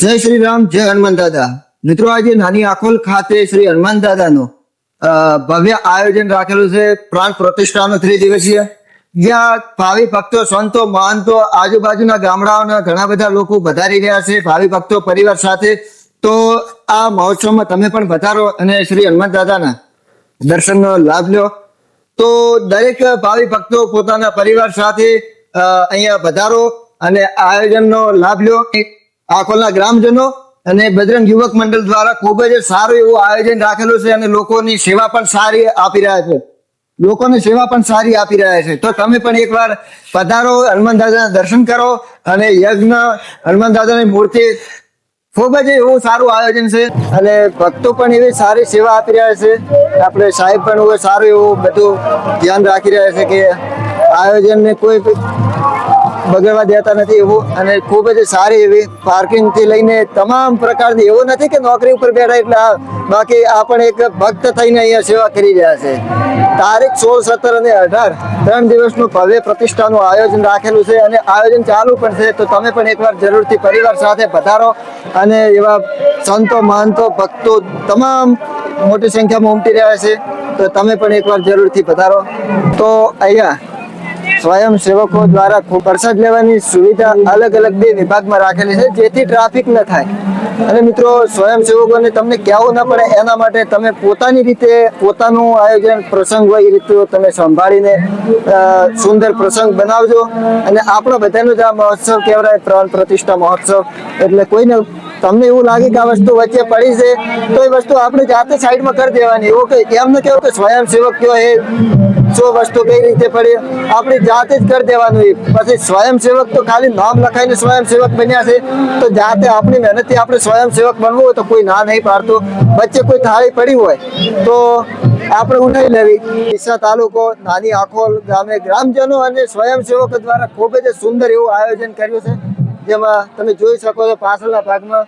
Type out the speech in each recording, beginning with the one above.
જય શ્રી રામ, જય હનુમાન દાદા. મિત્રો, આજે નાની આખોલ ખાતે શ્રી હનુમાન દાદાનું ભવ્ય આયોજન રાખેલું છે. પ્રાણ પ્રતિષ્ઠાનો 3 દિવસીય, જ્યાં ભાવિ ભક્તો, સંતો, મહંતો, આજુબાજુના ગામડાઓના ઘણા બધા લોકો પધારી રહ્યા છે, ભાવિ ભક્તો પરિવાર સાથે. તો આ મહોત્સવમાં તમે પણ પધારો અને શ્રી હનુમાન દાદાના દર્શનનો લાભ લો. તો દરેક ભાવિ ભક્તો પોતાના પરિવાર સાથે અહીંયા પધારો અને આયોજનનો લાભ લો. આખોલના ગ્રામજનો અને બજરંગ યુવક મંડળ દ્વારા ખૂબ જ સારું એવું આયોજન રાખેલું છે અને લોકોની સેવા પણ સારી આપી રહ્યા છે. તો તમે પણ એકવાર પધારો, હનુમાન દાદાના દર્શન કરો અને યજ્ઞ, હનુમાન દાદાની મૂર્તિ, ખૂબ જ એવું સારું આયોજન છે અને ભક્તો પણ એવી સારી સેવા આપી રહ્યા છે. આપણે સાહેબ પણ એવું સારું એવું બધું ધ્યાન રાખી રહ્યા છે કે આયોજનને કોઈ બગડવા દેતા નથી એવું, અને ખૂબ જ સારી એવી પાર્કિંગ થી લઈને તમામ પ્રકારની, એવું નથી કે નોકરી ઉપર બેઠા એટલે બાકી આ પણ એક ભક્ત થઈને અહીંયા સેવા કરી રહ્યા છે. તારીખ 16, 17 અને 18 3 દિવસનું ભવ્ય પ્રતિષ્ઠાનું આયોજન રાખેલું છે અને આયોજન ચાલુ પણ છે. તો તમે પણ એકવાર જરૂરથી પરિવાર સાથે પધારો અને એવા સંતો, મહંતો, ભક્તો તમામ મોટી સંખ્યામાં ઉમટી રહ્યા છે. તો તમે પણ એકવાર જરૂરથી પધારો. તો અહીંયા સ્વયંસેવકો દ્વારા ખૂબ પ્રસાદ લેવાની સુવિધા અલગ અલગ 2 વિભાગમાં રાખેલી છે, જેથી ટ્રાફિક ન થાય. અને મિત્રો, સ્વયંસેવકોને તમને કહેવું ન પડે એના માટે તમે પોતાની રીતે પોતાનું આયોજન, પ્રસંગ હોય એ રીતે તમે સંભાળીને સુંદર પ્રસંગ બનાવજો. અને આપણો બધાનો જ આ મહોત્સવ કહેવાય, પ્રાણ પ્રતિષ્ઠા મહોત્સવ. એટલે કોઈને તમને એવું લાગે કે આ વસ્તુ વચ્ચે પડી છે તો એ વસ્તુ આપણે જાતે સાઈડમાં કરી દેવાની. એવું કે એમ ન કહેવું કે સ્વયંસેવક કયો એ શું વસ્તુ કઈ રીતે પડી, આપણે જાતે જ કરી દેવાનું. પછી સ્વયંસેવક તો ખાલી નામ લખાઈને સ્વયંસેવક બન્યા છે, તો જાતે આપણી મહેનતથી આપણે સ્વયંસેવક બનવું હોય તો કોઈ ના નહીં પાડતું. વચ્ચે કોઈ થાળી પડી હોય તો આપણે ઉઠાવી લેવી. ડીસા તાલુકો નાની આખોલ ગામે ગ્રામજનો અને સ્વયંસેવકો દ્વારા ખૂબ જ સુંદર એવું આયોજન કર્યું છે, જેમાં તમે જોઈ શકો છો પાછળના ભાગમાં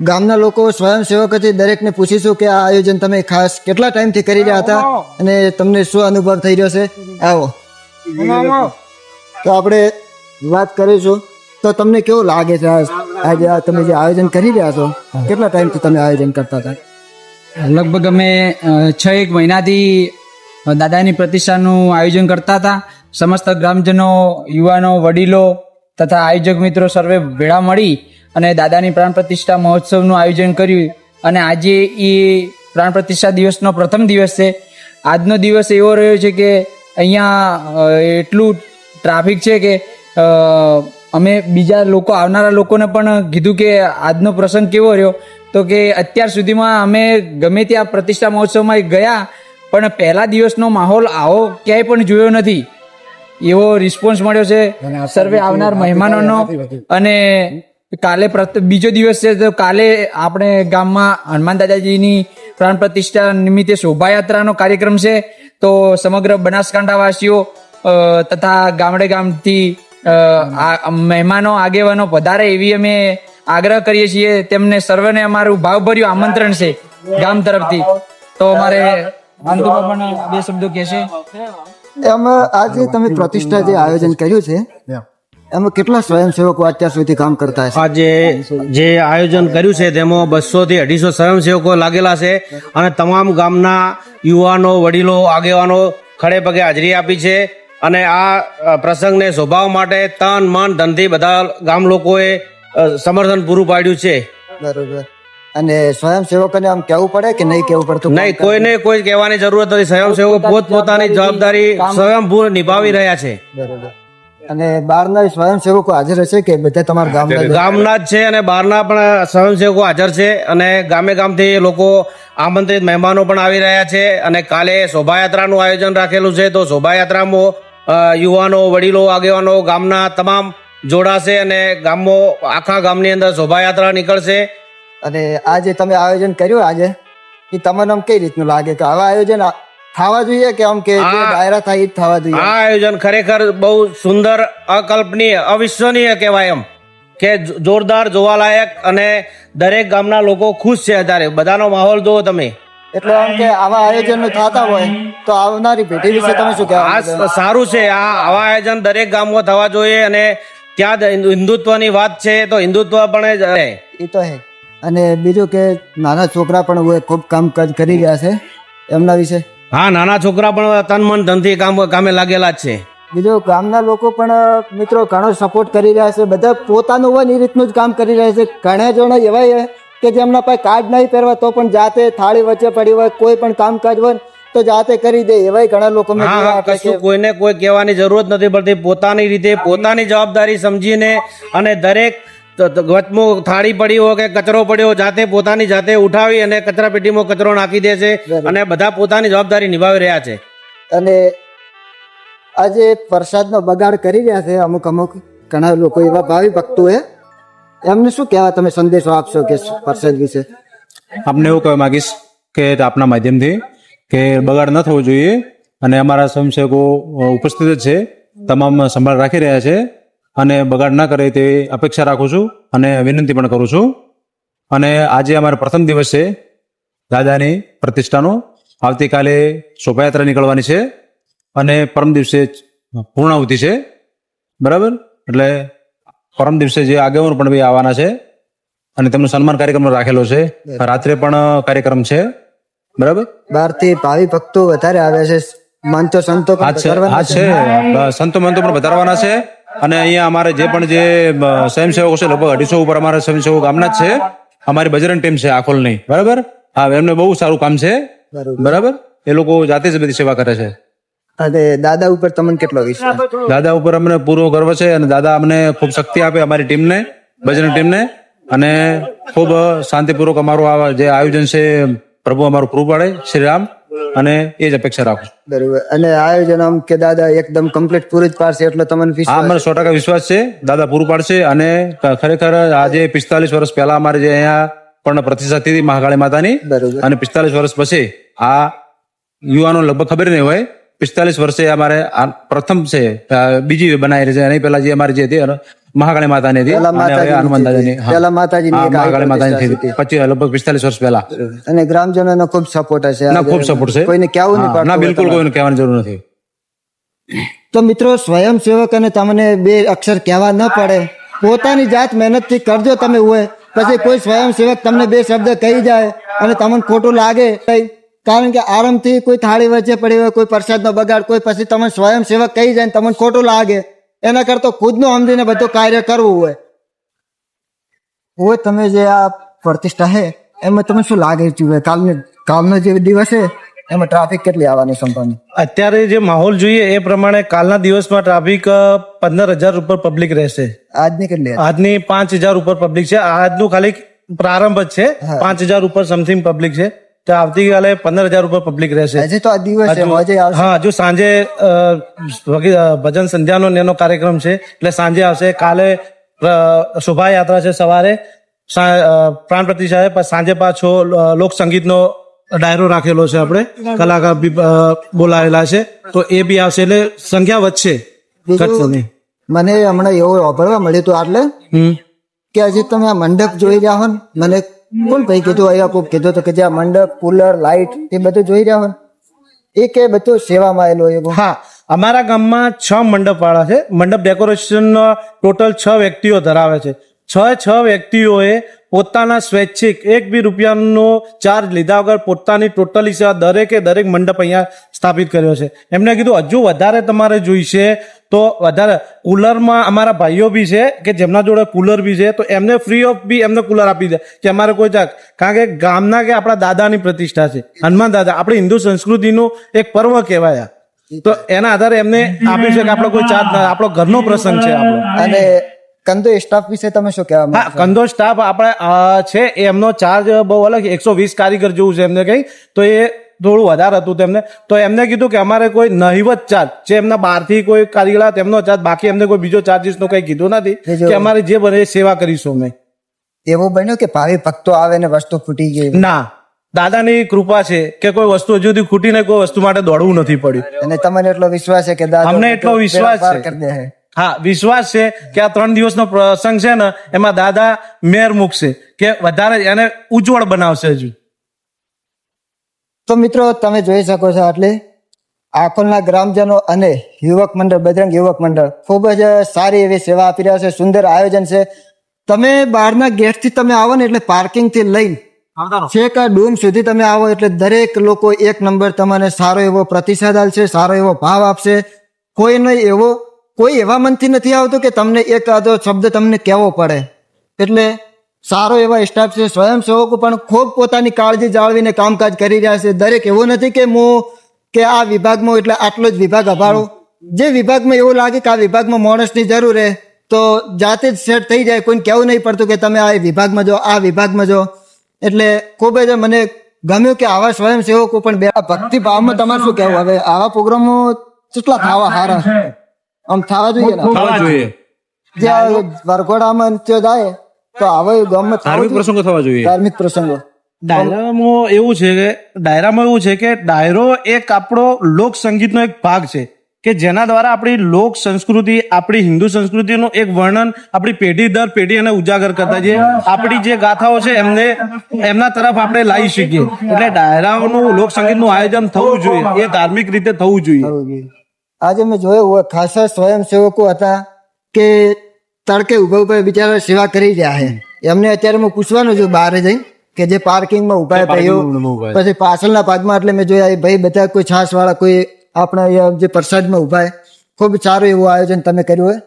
ગામના લોકો સ્વયંસેવકોથી દરેકને પૂછીશું કે આ આયોજન તમે ખાસ કેટલા ટાઈમથી કરી રહ્યા હતા અને તમને શું અનુભવ થઈ રહ્યો છે. આવો તો આપણે વાત કરીશું. તો તમને કેવું લાગે છે આજે તમે જે આયોજન કરી રહ્યા છો, કેટલા ટાઈમથી તમે આયોજન કરતા હતા? લગભગ અમે 6-1 મહિનાથી દાદાની પ્રતિષ્ઠાનું આયોજન કરતા હતા. સમસ્ત ગ્રામજનો, યુવાનો, વડીલો તથા આયોજક મિત્રો સર્વે ભેળા મળી અને દાદાની પ્રાણ પ્રતિષ્ઠા મહોત્સવનું આયોજન કર્યું. અને આજે એ પ્રાણ પ્રતિષ્ઠા દિવસનો પ્રથમ દિવસ છે. આજનો દિવસ એવો રહ્યો છે કે અહીંયા એટલું ટ્રાફિક છે કે અમે બીજા લોકો, આવનારા લોકોને પણ કીધું કે આજનો પ્રસંગ કેવો રહ્યો, તો કે અત્યાર સુધીમાં અમે ગમે ત્યાં પ્રતિષ્ઠા મહોત્સવમાં ગયા પણ પહેલા દિવસનો માહોલ આવો ક્યાંય પણ જોયો નથી. એવો રિસ્પોન્સ મળ્યો છે સર્વે આવનાર મહેમાનોનો. અને કાલે બીજો દિવસ છે, તો કાલે આપણે ગામમાં હનુમાન દાદાજીની પ્રાણ પ્રતિષ્ઠા નિમિત્તે શોભાયાત્રાનો કાર્યક્રમ છે. તો સમગ્ર બનાસકાંઠાવાસીઓ તથા ગામથી મહેમાનો, આગેવાનો પધારે એવી અમે આગ્રહ કરીએ છીએ. તેમને સર્વને અમારું ભાવભર્યું આમંત્રણ છે ગામ તરફથી. તો અમારે અંતમાં પણ 2 શબ્દો કહેશે. એમાં આજે તમે પ્રતિષ્ઠા જે આયોજન કર્યું છે એમાં કેટલા સ્વયંસેવકો અત્યાર સુધી કામ કરતા હશે? આજે જે આયોજન કર્યું છે તેમાં 200 થી 250 સ્વયંસેવકો લાગેલા છે અને તમામ ગામના યુવાનો, વડીલો, આગેવાનો ખડે પગે હાજરી આપી છે. અને આ પ્રસંગને શોભાવવા માટે તન, મન, ધનથી બધા ગામ લોકોએ સમર્થન પૂરું પાડ્યું છે. બરોબર. અને સ્વયંસેવકોને આમ કહેવું પડે કે નહીં કહેવું પડતું? નહીં, કોઈને કોઈ કહેવાની જરૂરત નથી. સ્વયંસેવકો પોતપોતાની જવાબદારી સ્વયંભૂ નિભાવી રહ્યા છે. બરોબર. અને બહારના સ્વયંસેવકો હાજર હશે કે બધા તમારા ગામના જ છે? અને બહારના પણ સ્વયંસેવકો હાજર છે અને ગામથી લોકો, આમંત્રિત મહેમાનો પણ આવી રહ્યા છે. અને કાલે શોભાયાત્રાનું આયોજન રાખેલું છે. તો શોભાયાત્રામાં યુવાનો, વડીલો, આગેવાનો ગામના તમામ જોડાશે અને આખા ગામની અંદર શોભાયાત્રા નીકળશે. અને આ જે તમે આયોજન કર્યું આજે, એ તમને આમ કઈ રીતનું લાગે કે આવા આયોજન થવા જોઈએ કે આમ કે ડાયરા થાય થવા જોઈએ? આ આયોજન ખરેખર બહુ સુંદર, અકલ્પનીય, અવિશ્વનીય કહેવાય એમ કે જોરદાર, જોવાલાયક. અને દરેક ગામના લોકો ખુશ છે. અત્યારે બધાનો માહોલ જુઓ તમે. એટલે આમ કે આવા આયોજન થતા હોય તો આવનારી પેઢી વિશે તમે શું કહેવા? સારું છે. આવા આયોજન દરેક ગામમાં થવા જોઈએ. અને ત્યાં હિન્દુત્વની વાત છે તો હિન્દુત્વ પણ એ તો હે. અને બીજું કે નાના છોકરા પણ હોય ખૂબ કામકાજ કરી રહ્યા છે એમના વિશે. હા, નાના છોકરા પણ તન મન ધનથી કામે લાગેલા જ છે. બીજું ગામના લોકો પણ મિત્રો ઘણો સપોર્ટ કરી રહ્યા છે. બધા પોતાનું હોય ને એ રીતનું જ કામ કરી રહ્યા છે. ઘણા જણા એવા છે કે જેમના પાસે કાર્ડ નહીં પહેરવા તો પણ જાતે થાળી વચ્ચે પડી હોય કોઈ પણ કામકાજ હોય તો જાતે કરી દે. એવાય ઘણા લોકો મેં હા, જોયા હા, હતા કશું કે કોઈને કોઈ કહેવાની જરૂરત નથી પડતી. પોતાની રીતે પોતાની જવાબદારી સમજીને અને દરેક વચમાં થાળી પડી હોય કે કચરો પડ્યો જાતે પોતાની જાતે ઉઠાવી અને કચરા પેટીમાં કચરો નાખી દે છે અને બધા પોતાની જવાબદારી નિભાવી રહ્યા છે. અને આજે પ્રસાદનો બગાડ કરી રહ્યા છે અમુક ઘણા લોકો એવા ભાવિ ભક્તો એ એમને શું કહેવા તમે સંદેશો આપશો કે પ્રસાદ વિશે? આપને એવું કહેવા માંગીશ કે આપના માધ્યમથી કે બગાડ ન થવો જોઈએ અને અમારા સ્વયંસેવકો ઉપસ્થિત જ છે, તમામ સંભાળ રાખી રહ્યા છે અને બગાડ ના કરે તેવી અપેક્ષા રાખું છું અને વિનંતી પણ કરું છું. અને આજે અમારો પ્રથમ દિવસ છે દાદાની પ્રતિષ્ઠાનો. આવતીકાલે શોભાયાત્રા નીકળવાની છે અને પરમ દિવસે પૂર્ણાહુતિ છે, બરાબર? એટલે પરમ દિવસે જે આગેવાનો પણ બી આવવાના છે અને તેમનો સન્માન કાર્યક્રમ રાખેલો છે. રાત્રે પણ કાર્યક્રમ છે, બરાબર? બહારથી ભાવિ ભક્તો વધારે આવ્યા છે. મંતો સંતો પણ વધારવાના છે, સંતો મંતો પણ વધારવાના છે. અને અહીંયા અમારે જે પણ જે સ્વયંસેવકો છે લગભગ 250 ઉપર અમારા સ્વયંસેવકો ગામના જ છે. અમારી બજરંગ ટીમ છે આખોલની, બરાબર? હા, એમને બહુ સારું કામ છે, બરાબર? એ લોકો જાતે જ બધી સેવા કરે છે. અને દાદા ઉપર તમને કેટલો વિશ્વાસ? દાદા ઉપર અમને પૂરો ગર્વ છે અને દાદા અમને ખૂબ શક્તિ આપે અમારી ટીમને, બજરંગ ટીમને, અને ખૂબ શાંતિપૂર્વક અમારું આ જે આયોજન છે પ્રભુ અમારું પૂરું પાડે શ્રી રામ, અને એ જ અપેક્ષા રાખું. બરોબર. અને આયોજન આમ કે દાદા એકદમ કમ્પ્લીટ પૂરું જ પાડશે એટલો તમને હા, અમને 100% વિશ્વાસ છે દાદા પૂરું પાડશે. અને ખરેખર આજે 45 વર્ષ પહેલા અમારે જે અહીંયા પણ પ્રતિષ્ઠા થઈ હતી મહાકાળી માતાની, બરોબર. અને 45 વર્ષ પછી આ યુવાનો લગભગ ખબર નહીં હોય 45 વર્ષે અમારે આ પ્રથમ છે, બીજી બનાવી રહી છે. એની પહેલા જે અમારી જે હતી મહાકાળી માતાની હતી, પહેલા અને હવે હનુમાન દાદાની. હા, પહેલા માતાજીની એક મહાકાળી માતાની થઈ પ્રતિષ્ઠા હતી પછી લગભગ 45 વર્ષ પહેલા. અને ગ્રામજનોનો ખૂબ સપોર્ટ હશે. ના, ખૂબ સપોર્ટ છે. કોઈને કહેવું નહીં હા, પડતું ના, હોય બિલકુલ તમારે. કોઈને કહેવાની જરૂર નથી. તો મિત્રો સ્વયંસેવક અને તમને બે અક્ષર કહેવા ન પડે, પોતાની જાત મહેનતથી કરજો તમે હોય. પછી કોઈ સ્વયંસેવક તમને બે શબ્દ કહી જાય અને તમને ખોટું લાગે, કારણ કે આરામથી કોઈ થાળી વચ્ચે પડી હોય, કોઈ પ્રસાદનો બગાડ, કોઈ પછી તમને સ્વયંસેવક કહી જાય ને તમને ખોટું લાગે, એના કરતા ખુદનું સમજીને બધું કાર્ય કરવું હોય. તમે જે આ પ્રતિષ્ઠા છે એમાં તમે શું લાગે છે? કાલનો જે દિવસ છે એમાં ટ્રાફિક કેટલી આવવાની સંભાવના? અત્યારે જે માહોલ જોઈએ એ પ્રમાણે કાલના દિવસમાં ટ્રાફિક 15,000 ઉપર પબ્લિક રહેશે. આજની કેટલી? આજની 5,000 ઉપર પબ્લિક છે. આજનું ખાલી પ્રારંભ જ છે. 5,000 ઉપર સમથિંગ પબ્લિક છે. તો આવતીકાલે 15,000 ઉપર પબ્લિક રહેશે. હજી તો આ દિવસ છે, આજે આવશે. હા, હજુ સાંજે ભજન સંધ્યાનો ને એનો કાર્યક્રમ છે એટલે સાંજે આવશે. કાલે શોભાયાત્રા છે, સવારે પ્રાણ પ્રતિષ્ઠા છે, સાંજે પાછો લોક સંગીતનો ડાયરો રાખેલો છે, આપણે કલાકાર બી બોલાવેલા છે, તો એ બી આવશે. એટલે સંખ્યા વધશે, ઘટશે નહીં. મને હમણાં એવું વાપરવા મળ્યું હતું આટલે કે હજી તમે આ મંડપ જોઈ રહ્યા હો ને, મને કોણ ભાઈ કીધું, અહીંયા કોઈ કીધું તો કે જે આ મંડપ, કુલર, લાઇટ એ બધું જોઈ રહ્યા હો ને, એ કે બધું સેવામાં આવેલું એવું. હા, અમારા ગામમાં 6 મંડપ વાળા છે. મંડપ ડેકોરેશન ટોટલ 6 વ્યક્તિઓ ધરાવે છે. 6 વ્યક્તિઓએ પોતાના સ્વૈચ્છિક 1 બી રૂપિયાનો ચાર્જ લીધા વગર પોતાની ટોટલી સેવા દરેકે દરેક મંડપ અહીંયા સ્થાપિત કર્યો છે. એમને કીધું હજુ વધારે તમારે જોઈશે તો વધારે. કુલરમાં અમારા ભાઈઓ બી છે કે જેમના જોડે કુલર બી છે, તો એમને ફ્રી ઓફ બી એમને કુલર આપી દે કે અમારે કોઈ જાત, કારણ કે ગામના કે આપણા દાદાની પ્રતિષ્ઠા છે, હનુમાન દાદા આપણી હિન્દુ સંસ્કૃતિનું એક પર્વ કહેવાય. તો એના આધારે એમને આપ્યું છે કે આપણો કોઈ ચાર્જ ના, આપણો ઘરનો પ્રસંગ છે આપણો. અને કંદો સ્ટાફ વિશે તમે શું કહેવા માંગો? હા, કંદો સ્ટાફ આપણે છે, એમનો ચાર્જ બહુ અલગ, 120 કારીગર જેવું છે એમને કઈ, તો એ થોડું વધારે હતું તેમને. તો એમને કીધું કે અમારે કોઈ નહિવત ચાર્જ છે, એમના બહારથી કોઈ કારીગર તેમનો ચાર્જ, બાકી એમને કોઈ બીજો ચાર્જીસ નો કઈ કીધું નથી કે અમારે જે બને એ સેવા કરીશું અમે. એવું બન્યું કે ભાવિ ભક્તો આવે ને વસ્તુ ફૂટી ગઈ? ના, દાદાની કૃપા છે કે કોઈ વસ્તુ હજુ સુધી ખૂટીને કોઈ વસ્તુ માટે દોડવું નથી પડ્યું. અને તમને એટલો વિશ્વાસ છે કે દાદા અમને એટલો વિશ્વાસ પાર છે. કરી દે છે. હા, વિશ્વાસ છે કે આ 3 દિવસનો પ્રસંગ છે ને એમાં દાદા મેર મૂકશે કે વધારે એને ઉજ્જવળ બનાવશે હજુ. તો મિત્રો તમે જોઈ શકો છો એટલે આખોલના ગ્રામજનો અને યુવક મંડળ, બજરંગ યુવક મંડળ ખૂબ જ સારી એવી સેવા આપી રહ્યા છે. સુંદર આયોજન છે. તમે બહારના ગેટથી તમે આવો ને એટલે પાર્કિંગ થી લઈને છેક આ ડૂમ સુધી તમે આવો એટલે દરેક લોકો એક નંબર તમને સારો એવો પ્રતિસાદ આપશે, સારો એવો ભાવ આપશે. કોઈ એવા મનથી નથી આવતો કે તમને એક આધો શબ્દ તમને કહેવો પડે. એટલે સારો એવા સ્ટાફ છે. સ્વયંસેવકો પણ ખૂબ પોતાની કાળજી જાળવીને કામકાજ કરી રહ્યા છે. દરેક એવું નથી કે આ વિભાગમાં એટલે આટલો જ વિભાગ અભાળો. જે વિભાગમાં એવું લાગે કે આ વિભાગમાં માણસની જરૂર છે તો જાતે જ સેટ થઈ જાય. કોઈને કહેવું નહીં પડતું કે તમે આ વિભાગમાં જો, આ વિભાગમાં જો. એટલે ખૂબ જ મને ગમ્યું કે આવા સ્વયંસેવકો પણ ભક્તિ ભાવમાં તમારે શું કહેવું? હવે આવા પ્રોગ્રામો કેટલા થવા હારા આમ થવા જોઈએ ને? થવા જોઈએ. જે વરઘોડામાં નૃત્ય જાય તો હવે ગામમાં ધાર્મિક પ્રસંગો થવા જોઈએ. ધાર્મિક પ્રસંગો ડાયરામાં એવું છે કે ડાયરો એક આપણો લોક સંગીતનો એક ભાગ છે કે જેના દ્વારા આપણી લોક સંસ્કૃતિ, આપણી હિન્દુ સંસ્કૃતિનું એક વર્ણન આપણી પેઢી દર પેઢી અને ઉજાગર કરતા છે. આપણી જે ગાથાઓ છે એમના તરફ આપણે લાવી શકીએ. એટલે ડાયરાઓનું લોક સંગીતનું આયોજન થવું જોઈએ, એ ધાર્મિક રીતે થવું જોઈએ. આજે મેં જોયું ખાસા સ્વયંસેવકો હતા કે તડકે ઉભા ઉભા બિચારા સેવા કરી રહ્યા છે. એમને અત્યારે હું પૂછવાનું છું બહાર જઈ કે જે પાર્કિંગમાં ઉભા ભાઈઓ, પછી પાછળના ભાગમાં એટલે મેં જોયા ભાઈ બધા કોઈ છાસ વાળા, કોઈ આપણા જે પ્રસાદમાં ઉભા. ખૂબ સારું એવું આયોજન તમે કર્યું હોય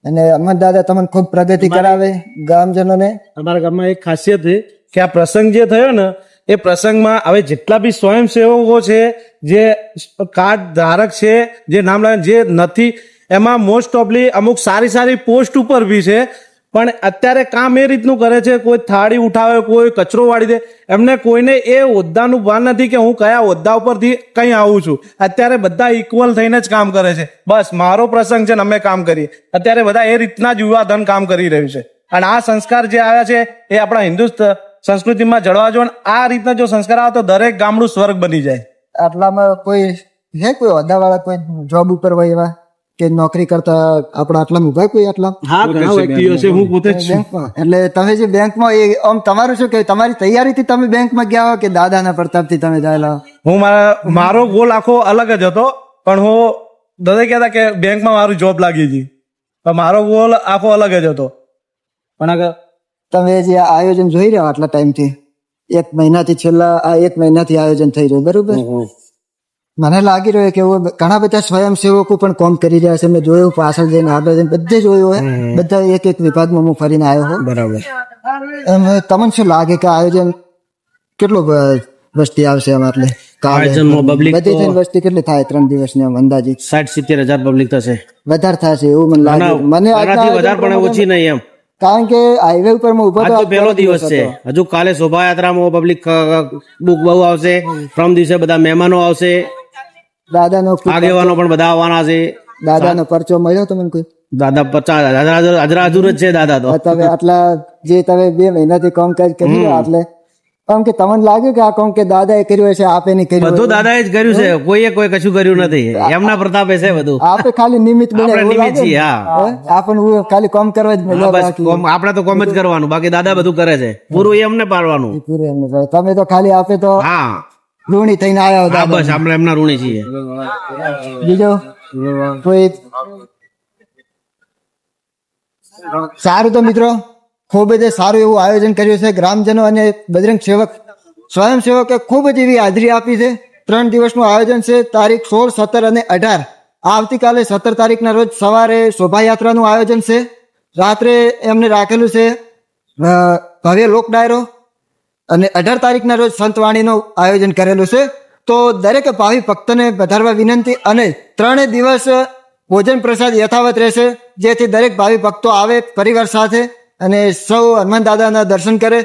અને અમન દાદા તમને ખૂબ પ્રગતિ કરાવે ગામજનોને. અમારા ગામમાં એક ખાસિયત છે કે આ પ્રસંગ જે થયો ને એ પ્રસંગમાં હવે જેટલા બી સ્વયંસેવકો છે, જે કાર્ડ ધારક છે, જે નામ લાગે જે નથી, એમાં મોસ્ટ ઓફલી અમુક સારી પોસ્ટ ઉપર બી છે પણ અત્યારે કામ એ રીતનું કરે છે, કોઈ થાળી ઉઠાવે, કોઈ કચરો વાળી દે. એમને કોઈને એ હોદ્દાનું ભાન નથી કે હું કયા હોદ્દા ઉપરથી કઈ આવું છું. અત્યારે બધા ઇક્વલ થઈને જ કામ કરે છે. બસ મારો પ્રસંગ છે ને અમે કામ કરીએ. અત્યારે બધા એ રીતના જ યુવાધન કામ કરી રહ્યું છે અને આ સંસ્કાર જે આવ્યા છે એ આપણા હિન્દુ સંસ્કૃતિમાં જળવા જો. આ રીતના જો સંસ્કાર આવે તો દરેક ગામડું સ્વર્ગ બની જાય. આટલામાં કોઈ હોદ્દા વાળા કોઈ જોબ ઉપર હોય એવા કે નોકરી કરતા આપણા આટલામાં ઉભા કોઈ આટલા? હા, ઘણા વ્યક્તિઓ છે. હું પોતે જ છું. બેંકમાં. એટલે તમે જે બેંકમાં આમ તમારું શું કે તમારી તૈયારીથી તમે બેંકમાં ગયા હો કે દાદાના પ્રતાપથી તમે જાયેલા? હું મારો ગોલ આખો અલગ જ હતો પણ હું દાદા કહેતા કે બેંકમાં મારું જોબ લાગી હતી પણ મારો ગોલ આખો અલગ જ હતો. પણ આગળ તમે જે આયોજન જોઈ રહ્યા આટલા ટાઈમથી, એક મહિનાથી આયોજન થઈ રહ્યું બરોબર? મને લાગી રહ્યું કે ઘણા બધા સ્વયંસેવકો પણ કામ કરી રહ્યા છે. મેં જોયું પાછળ જઈને, આગળ જઈને બધે જોયું હોય. બધા એક વિભાગમાં હું ફરીને આવ્યો હોઉં. બરાબર. તમને શું લાગે કે આયોજન કેટલું વસ્તી આવશે આમાં? આયોજનમાં public બધી થઈને વસ્તી કેટલી થાય 3 દિવસની આમ અંદાજિત? 60-70 હજાર પબ્લિક થશે. વધારે થશે એવું મને લાગે. મને આનાથી વધારે પણ ઓછી નહીં એમ. કારણ કે હાઈવે ઉપર હું ઉભો આજ તો પહેલો દિવસ છે. હજુ કાલે શોભાયાત્રામાં પબ્લિક બહુ આવશે. પ્રથમ દિવસે બધા મહેમાનો આવશે, દાદાનો આગેવાનો પણ બધા આવવાના છે. દાદાનો પરચો મળ્યો તમને કોઈ? દાદા 50 હાજરા જ છે દાદા તો. તમે આટલા જે તમે 2 મહિનાથી કામકાજ કરી રહ્યા એટલે આમ કે તમને લાગ્યું કે આ કામ કે દાદાએ કર્યું હશે, આપે નહીં કર્યું? બધું દાદાએ જ કર્યું છે. કોઈ કશું કર્યું નથી. એમના પ્રતાપે છે બધું. આપે ખાલી નિમિત્ત બને આપણે એવું નિમિત્ત લાગે છીએ. ને? હા, આપણને ખાલી કામ કરવા જ હા, મળ્યા બસ બાકી. આપણે તો કોમ જ કરવાનું, બાકી દાદા બધું કરે છે. પૂરું એમને પાડવાનું. પૂરું એમને કરે. તમે તો ખાલી આપે તો હા ઋણી થઈને આવ્યા હા, દાદા. બસ આપણે એમના ઋણી છીએ. બીજો કોઈ સારું? તો મિત્રો ખૂબ જ સારું એવું આયોજન કર્યું છે. ગ્રામજનો અને બજરંગ સ્વયંસેવકે ખૂબ જ એવી હાજરી આપી છે. 3 દિવસનું આયોજન છે. તારીખ 16, 17 અને 18. આવતીકાલે 17 તારીખના રોજ સવારે શોભાયાત્રાનું આયોજન છે. રાત્રે એમને રાખેલું છે ભવ્ય લોક ડાયરો અને 18 તારીખના રોજ સંતવાણીનું આયોજન કરેલું છે. તો દરેક ભાવિ ભક્તને વધારવા વિનંતી. અને 3 દિવસ ભોજન પ્રસાદ યથાવત રહેશે, જેથી દરેક ભાવિ ભક્તો આવે પરિવાર સાથે અને સૌ હનુમાન દાદાના દર્શન કરે.